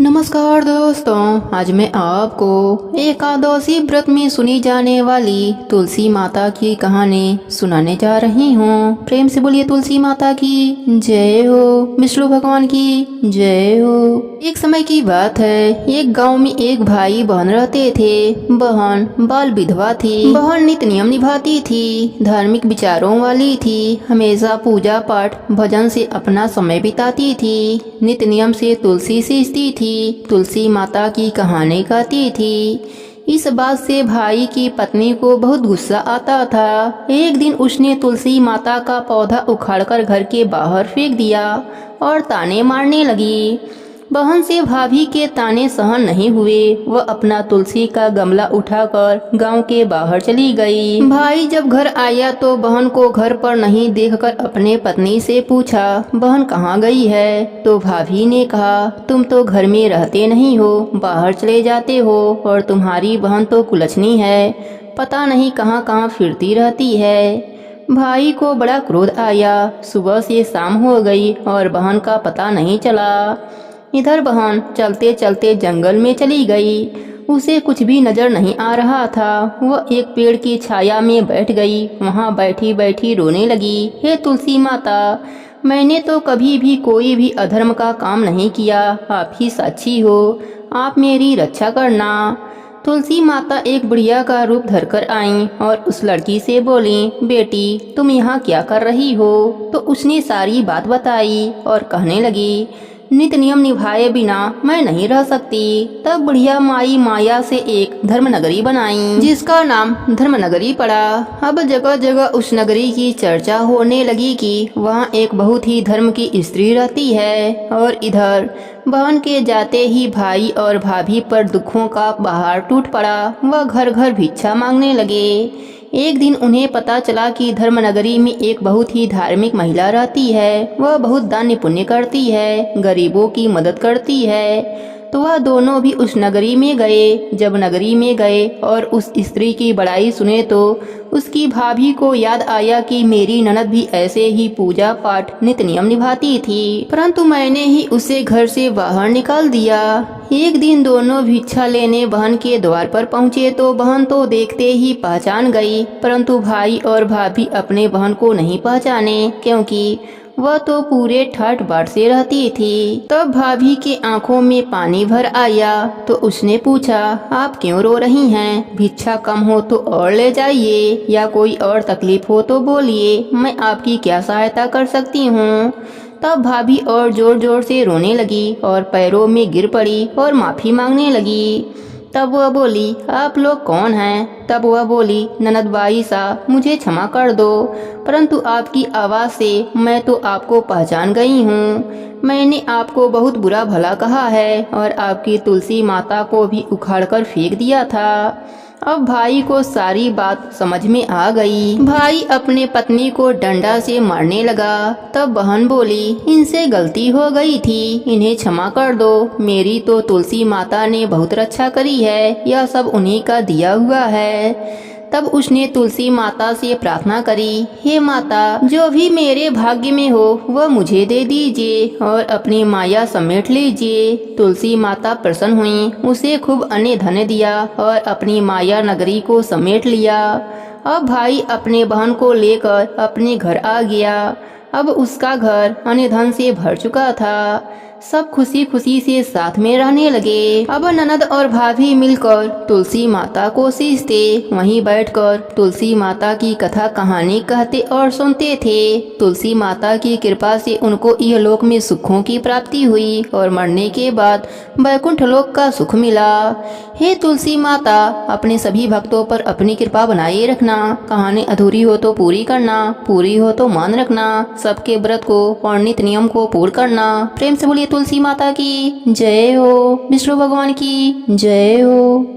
नमस्कार दोस्तों, आज मैं आपको एकादशी व्रत में सुनी जाने वाली तुलसी माता की कहानी सुनाने जा रही हूँ। प्रेम से बोलिए तुलसी माता की जय हो, विष्णु भगवान की जय हो। एक समय की बात है, एक गांव में एक भाई बहन रहते थे। बहन बाल विधवा थी। बहन नित्य नियम निभाती थी, धार्मिक विचारों वाली थी, हमेशा पूजा पाठ भजन से अपना समय बिताती थी, नित्य नियम से तुलसी सींचती थी, तुलसी माता की कहानी गाती थी। इस बात से भाई की पत्नी को बहुत गुस्सा आता था। एक दिन उसने तुलसी माता का पौधा उखाड़कर घर के बाहर फेंक दिया और ताने मारने लगी। बहन से भाभी के ताने सहन नहीं हुए। वह अपना तुलसी का गमला उठाकर गांव के बाहर चली गई। भाई जब घर आया तो बहन को घर पर नहीं देखकर अपने पत्नी से पूछा, बहन कहाँ गई है? तो भाभी ने कहा, तुम तो घर में रहते नहीं हो, बाहर चले जाते हो, और तुम्हारी बहन तो कुलच्छनी है, पता नहीं कहाँ कहाँ फिरती रहती है। भाई को बड़ा क्रोध आया। सुबह से शाम हो गई और बहन का पता नहीं चला। इधर बहन चलते चलते जंगल में चली गई। उसे कुछ भी नजर नहीं आ रहा था। वह एक पेड़ की छाया में बैठ गई। वहाँ बैठी बैठी रोने लगी। हे तुलसी माता, मैंने तो कभी भी कोई भी अधर्म का काम नहीं किया। आप ही साक्षी हो, आप मेरी रक्षा करना। तुलसी माता एक बुढ़िया का रूप धरकर आईं और उस लड़की से बोली, बेटी तुम यहाँ क्या कर रही हो? तो उसने सारी बात बताई और कहने लगी, नित्य नियम निभाए बिना मैं नहीं रह सकती। तब बुढ़िया माई माया से एक धर्मनगरी बनाई, जिसका नाम धर्मनगरी पड़ा। अब जगह जगह उस नगरी की चर्चा होने लगी कि वहाँ एक बहुत ही धर्म की स्त्री रहती है। और इधर बहन के जाते ही भाई और भाभी पर दुखों का बहार टूट पड़ा। वह घर घर भिक्षा मांगने लगे। एक दिन उन्हें पता चला कि धर्मनगरी में एक बहुत ही धार्मिक महिला रहती है। वह बहुत दान पुण्य करती है, गरीबों की मदद करती है। तो वह दोनों भी उस नगरी में गए। जब नगरी में गए और उस स्त्री की बड़ाई सुने तो उसकी भाभी को याद आया कि मेरी ननद भी ऐसे ही पूजा पाठ नित्य नियम निभाती थी, परंतु मैंने ही उसे घर से बाहर निकाल दिया। एक दिन दोनों भिक्षा लेने बहन के द्वार पर पहुँचे तो बहन तो देखते ही पहचान गई, परंतु भाई और भाभी अपने बहन को नहीं पहचाने, क्योंकि वह तो पूरे ठाट बाट से रहती थी। तब भाभी के आंखों में पानी भर आया तो उसने पूछा, आप क्यों रो रही हैं? भिक्षा कम हो तो और ले जाइए, या कोई और तकलीफ हो तो बोलिए, मैं आपकी क्या सहायता कर सकती हूँ। तब भाभी और जोर जोर से रोने लगी और पैरों में गिर पड़ी और माफ़ी मांगने लगी। तब वह बोली, आप लोग कौन हैं? तब वह बोली, ननदबाई सा, मुझे क्षमा कर दो, परंतु आपकी आवाज़ से मैं तो आपको पहचान गई हूँ। मैंने आपको बहुत बुरा भला कहा है और आपकी तुलसी माता को भी उखाड़कर फेंक दिया था। अब भाई को सारी बात समझ में आ गई। भाई अपने पत्नी को डंडा से मारने लगा। तब बहन बोली, इनसे गलती हो गई थी, इन्हें क्षमा कर दो। मेरी तो तुलसी माता ने बहुत रक्षा करी है, यह सब उन्हीं का दिया हुआ है। तब उसने तुलसी माता से प्रार्थना करी, हे माता, जो भी मेरे भाग्य में हो वह मुझे दे दीजिए और अपनी माया समेट लीजिए। तुलसी माता प्रसन्न हुई, उसे खूब अन्न धन दिया और अपनी माया नगरी को समेट लिया। अब भाई अपने बहन को लेकर अपने घर आ गया। अब उसका घर अन्न धन से भर चुका था। सब खुशी खुशी से साथ में रहने लगे। अब ननद और भाभी मिलकर तुलसी माता को सींचते, वहीं बैठकर तुलसी माता की कथा कहानी कहते और सुनते थे। तुलसी माता की कृपा से उनको यह लोक में सुखों की प्राप्ति हुई और मरने के बाद वैकुंठ लोक का सुख मिला। हे तुलसी माता, अपने सभी भक्तों पर अपनी कृपा बनाए रखना। कहानी अधूरी हो तो पूरी करना, पूरी हो तो मान रखना। सबके व्रत को और नित्य नियम को पूर्ण करना। प्रेम से बोलिए तुलसी माता की जय हो, विष्णु भगवान की जय हो।